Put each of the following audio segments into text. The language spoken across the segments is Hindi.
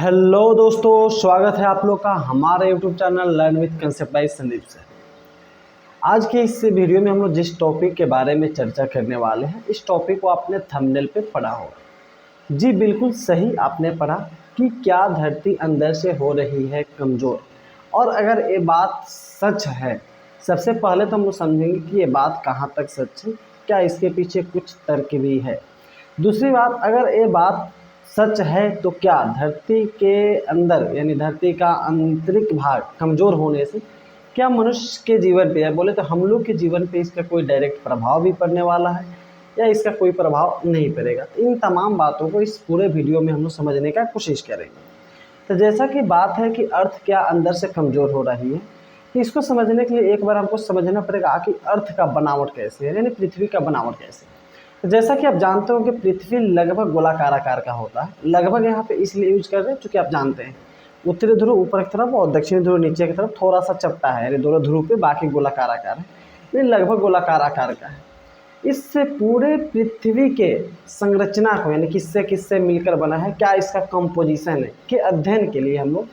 हेलो दोस्तों, स्वागत है आप लोग का हमारे YouTube channel learn with concept by Sandeep से। आज के इस वीडियो में हम लोग जिस टॉपिक के बारे में चर्चा करने वाले हैं, इस टॉपिक को आपने थंबनेल पे पढ़ा होगा। जी बिल्कुल सही आपने पढ़ा कि क्या धरती अंदर से हो रही है कमज़ोर। और अगर ये बात सच है, सबसे पहले तो हम लोग समझेंगे कि ये बात कहाँ तक सच है, क्या इसके पीछे कुछ तर्क भी है। दूसरी बात, अगर ये बात सच है तो क्या धरती के अंदर यानी धरती का आंतरिक भाग कमज़ोर होने से क्या मनुष्य के जीवन पे, या बोले तो हम लोग के जीवन पे इसका कोई डायरेक्ट प्रभाव भी पड़ने वाला है या इसका कोई प्रभाव नहीं पड़ेगा। इन तमाम बातों को इस पूरे वीडियो में हम लोग समझने का कोशिश करेंगे। तो जैसा कि बात है कि अर्थ क्या अंदर से कमज़ोर हो रही है, तो इसको समझने के लिए एक बार हमको समझना पड़ेगा कि अर्थ का बनावट कैसे है, यानी पृथ्वी का बनावट कैसे है। तो जैसा कि आप जानते हो कि पृथ्वी लगभग गोलाकार आकार का होता है। लगभग यहाँ पे इसलिए यूज कर रहे हैं क्योंकि आप जानते हैं उत्तरी ध्रुव ऊपर की तरफ और दक्षिणी ध्रुव नीचे की तरफ थोड़ा सा चपटा है, यानी दोनों ध्रुव पे बाकी गोलाकार आकार है, ये लगभग गोलाकार आकार का है। इससे पूरे पृथ्वी के संरचना को यानी किससे किससे मिलकर बना है, क्या इसका कंपोजिशन है, के अध्ययन के लिए हम लोग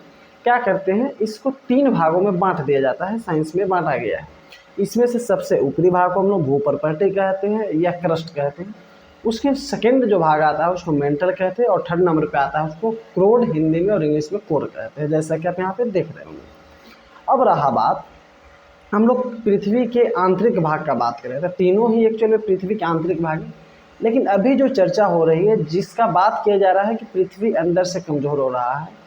क्या करते हैं, इसको 3 भागों में बांट दिया जाता है। साइंस में बांटा गया है। इसमें से सबसे ऊपरी भाग को हम लोग भूप्रपट्टी कहते हैं या क्रस्ट कहते हैं। उसके सेकेंड जो भाग आता है उसको मेंटल कहते हैं, और थर्ड नंबर पे आता है उसको क्रोड, हिंदी में और इंग्लिश में कोर कहते हैं, जैसा कि आप यहाँ पे देख रहे होंगे। अब रहा बात, हम लोग पृथ्वी के आंतरिक भाग का बात करें तो तीनों ही एक्चुअल में पृथ्वी के आंतरिक भाग है। लेकिन अभी जो चर्चा हो रही है, जिसका बात किया जा रहा है कि पृथ्वी अंदर से कमज़ोर हो रहा है,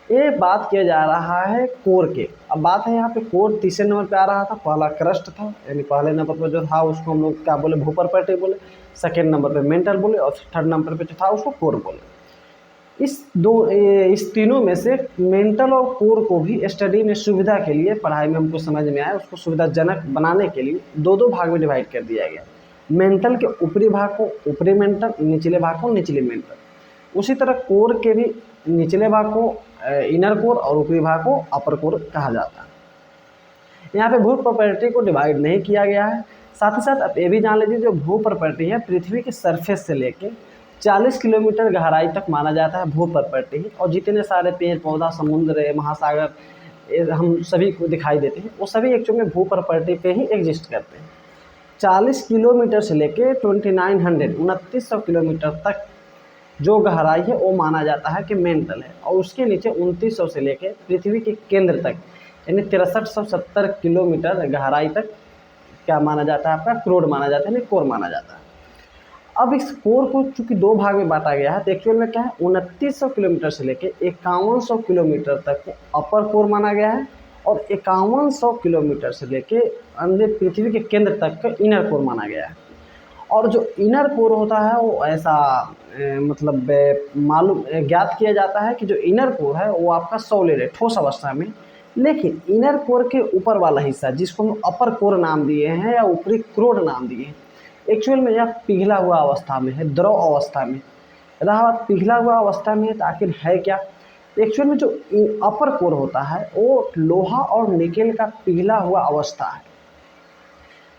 ये बात किया जा रहा है कोर के। अब बात है यहाँ पे कोर तीसरे नंबर पे आ रहा था, पहला क्रस्ट था, यानी पहले नंबर पर जो था उसको हम लोग क्या बोले, भूप्रपट्टी बोले। सेकेंड नंबर पे मेंटल बोले और थर्ड नंबर पे जो था उसको कोर बोले। इस तीनों में से मेंटल और कोर को भी स्टडी में सुविधा के लिए, पढ़ाई में हमको समझ में आया, उसको सुविधाजनक बनाने के लिए दो भाग में डिवाइड कर दिया गया। मेंटल के ऊपरी भाग को ऊपरी मेंटल, निचले भाग को निचले मेंटल। उसी तरह कोर के भी निचले भाग को इनर कोर और ऊपरी भाग को अपर कोर कहा जाता है। यहाँ पे भू प्रॉपर्टी को डिवाइड नहीं किया गया है। साथ ही साथ आप ये भी जान लीजिए, जो भू प्रॉपर्टी है पृथ्वी के सरफेस से लेके 40 किलोमीटर गहराई तक माना जाता है भू प्रॉपर्टी, और जितने सारे पेड़ पौधा, समुद्र, महासागर हम सभी को दिखाई देते हैं, वो सभी एक्चुअली में भू प्रॉपर्टी पे ही एग्जिस्ट करते हैं। 40 किलोमीटर से लेके 2900 किलोमीटर तक जो गहराई है वो माना जाता है कि मेंटल है, और उसके नीचे 2900 से लेके पृथ्वी के केंद्र तक यानी 6370 किलोमीटर गहराई तक क्या माना जाता है, आपका क्रोड माना जाता है, यानी कोर माना जाता है। अब इस कोर को चूंकि 2 भाग में बांटा गया है, तो एक्चुअल में क्या है, 2900 किलोमीटर से लेके 5100 किलोमीटर तक को अपर कोर माना गया है, और 5100 किलोमीटर से लेके अंदर पृथ्वी के केंद्र तक का इनर कोर माना गया है। और जो इनर कोर होता है वो ऐसा मतलब मालूम ज्ञात किया जाता है कि जो इनर कोर है वो आपका सॉलिड है, ठोस अवस्था में। लेकिन इनर कोर के ऊपर वाला हिस्सा जिसको हम अपर कोर नाम दिए हैं या ऊपरी क्रोड नाम दिए हैं, एक्चुअल में यह पिघला हुआ अवस्था में है, द्रव अवस्था में। रहा बात पिघला हुआ अवस्था में तो आखिर है क्या, एक्चुअल में जो अपर कोर होता है वो लोहा और निकेल का पिघला हुआ अवस्था है।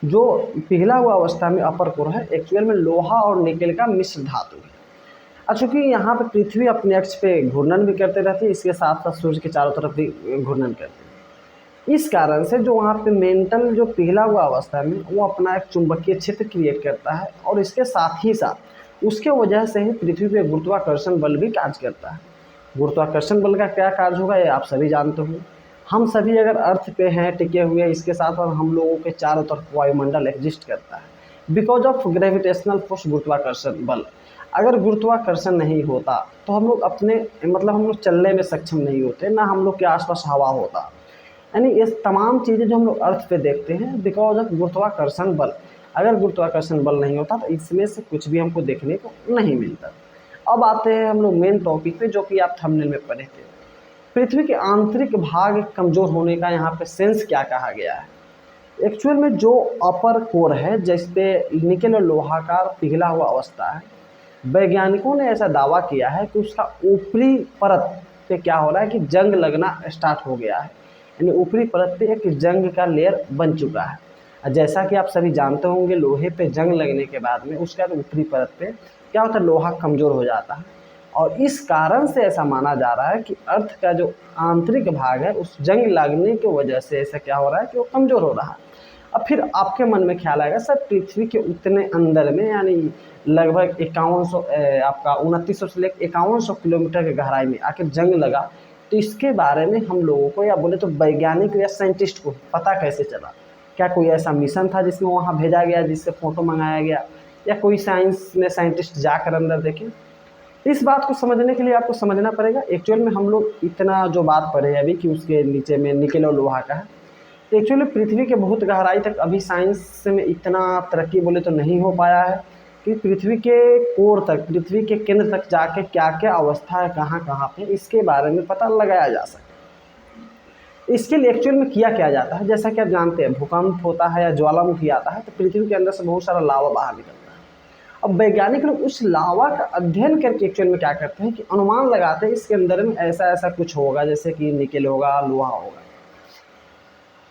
जो पिघला हुआ अवस्था में अपर कोर है एक्चुअल में लोहा और निकेल का मिश्र धातु है। और चूँकि यहाँ पे पृथ्वी अपने अक्ष पे घूर्णन भी करते रहती है, इसके साथ साथ सूर्य के चारों तरफ भी घूर्णन करते हैं। इस कारण से जो वहाँ पे मेंटल जो पिघला हुआ अवस्था में वो अपना एक चुंबकीय क्षेत्र क्रिएट करता है, और इसके साथ ही साथ उसके वजह से ही पृथ्वी पे गुरुत्वाकर्षण बल भी कार्य करता है। गुरुत्वाकर्षण बल का क्या कार्य होगा ये आप सभी जानते होंगे। हम सभी अगर अर्थ पे हैं टिके हुए, इसके साथ और हम लोगों के चारों तरफ वायुमंडल एग्जिस्ट करता है बिकॉज ऑफ ग्रेविटेशनल फोर्स, गुरुत्वाकर्षण बल। अगर गुरुत्वाकर्षण नहीं होता तो हम लोग अपने मतलब हम लोग चलने में सक्षम नहीं होते, ना हम लोग के आसपास हवा होता। यानी ये तमाम चीज़ें जो हम लोग अर्थ पे देखते हैं बिकॉज ऑफ गुरुत्वाकर्षण बल। अगर गुरुत्वाकर्षण बल नहीं होता तो इसमें से कुछ भी हमको देखने को नहीं मिलता। अब आते हैं हम लोग मेन टॉपिक पे, जो कि आप थंबनेल में पढ़े थे। पृथ्वी के आंतरिक भाग कमज़ोर होने का यहाँ पे सेंस क्या कहा गया है। एक्चुअल में जो अपर कोर है जिस पे निकेल और लोहा का पिघला हुआ अवस्था है, वैज्ञानिकों ने ऐसा दावा किया है कि उसका ऊपरी परत पे क्या हो रहा है कि जंग लगना स्टार्ट हो गया है, यानी ऊपरी परत पे एक जंग का लेयर बन चुका है। और जैसा कि आप सभी जानते होंगे, लोहे पे जंग लगने के बाद में उसका ऊपरी परत पे क्या होता है, लोहा कमज़ोर हो जाता है। और इस कारण से ऐसा माना जा रहा है कि अर्थ का जो आंतरिक भाग है उस जंग लगने की वजह से ऐसा क्या हो रहा है कि वो कमज़ोर हो रहा है। अब फिर आपके मन में ख्याल आएगा सर पृथ्वी के उतने अंदर में यानी लगभग 5100 आपका 2900 से लेकर 5100 किलोमीटर की गहराई में आखिर जंग लगा, तो इसके बारे में हम लोगों को या बोले तो वैज्ञानिक या साइंटिस्ट को पता कैसे चला? क्या कोई ऐसा मिशन था जिसमें वहाँ भेजा गया, जिससे फ़ोटो मंगाया गया, या कोई साइंस में साइंटिस्ट जाकर अंदर देखे? इस बात को समझने के लिए आपको समझना पड़ेगा एक्चुअल में हम लोग इतना जो बात पढ़े अभी कि उसके नीचे में निकल और लोहा का है, तो एक्चुअली पृथ्वी के बहुत गहराई तक अभी साइंस में इतना तरक्की बोले तो नहीं हो पाया है कि पृथ्वी के कोर तक, पृथ्वी के केंद्र तक जाके क्या क्या अवस्था है, कहाँ कहाँ पे, इसके बारे में पता लगाया जा सके। इसके लिए एक्चुअल में किया क्या जाता है, जैसा कि आप जानते हैं भूकंप होता है या ज्वालामुखी आता है तो पृथ्वी के अंदर से बहुत सारा लावा बाहर निकलता है। अब वैज्ञानिक लोग उस लावा का अध्ययन करके एक्चुअल में क्या करते हैं कि अनुमान लगाते हैं इसके अंदर में ऐसा ऐसा कुछ होगा, जैसे कि निकेल होगा, लोहा होगा।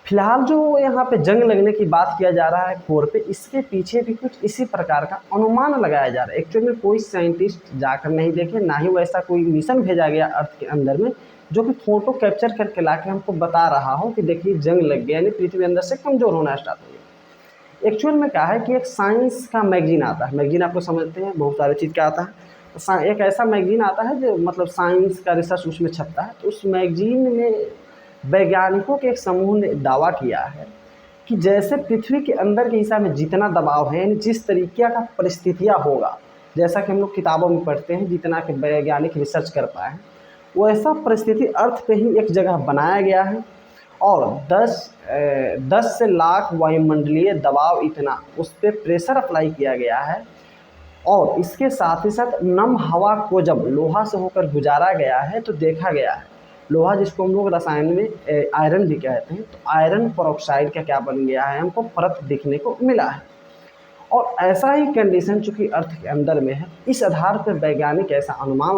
फिलहाल जो यहाँ पे जंग लगने की बात किया जा रहा है कोर पे, इसके पीछे भी कुछ इसी प्रकार का अनुमान लगाया जा रहा है। एक्चुअल में कोई साइंटिस्ट जाकर नहीं देखे, ना ही वैसा कोई मिशन भेजा गया अर्थ के अंदर में जो कि फ़ोटो कैप्चर करके ला के हमको बता रहा हो कि देखिए जंग लग गया, यानी पृथ्वी अंदर से कमज़ोर होना स्टार्ट हो गया। एक्चुअल में क्या है कि एक साइंस का मैगजीन आता है, मैगजीन आपको समझते हैं बहुत सारी चीज़ का आता है, तो एक ऐसा मैगजीन आता है जो मतलब साइंस का रिसर्च उसमें छपता है। तो उस मैगजीन में वैज्ञानिकों के एक समूह ने दावा किया है कि जैसे पृथ्वी के अंदर के हिसाब में जितना दबाव है, यानी जिस तरीके का परिस्थितियाँ होगा, जैसा कि हम लोग किताबों में पढ़ते हैं, जितना कि वैज्ञानिक रिसर्च कर पाए हैं, वैसा परिस्थिति अर्थ पे ही एक जगह बनाया गया है और 10 से लाख वायुमंडलीय दबाव इतना उस पर प्रेशर अप्लाई किया गया है। और इसके साथ ही साथ नम हवा को जब लोहा से होकर गुजारा गया है तो देखा गया है लोहा, जिसको हम लोग रसायन में आयरन भी कहते हैं, तो आयरन परऑक्साइड का क्या बन गया है, हमको परत दिखने को मिला है। और ऐसा ही कंडीशन चूँकि अर्थ के अंदर में है, इस आधार पर वैज्ञानिक ऐसा अनुमान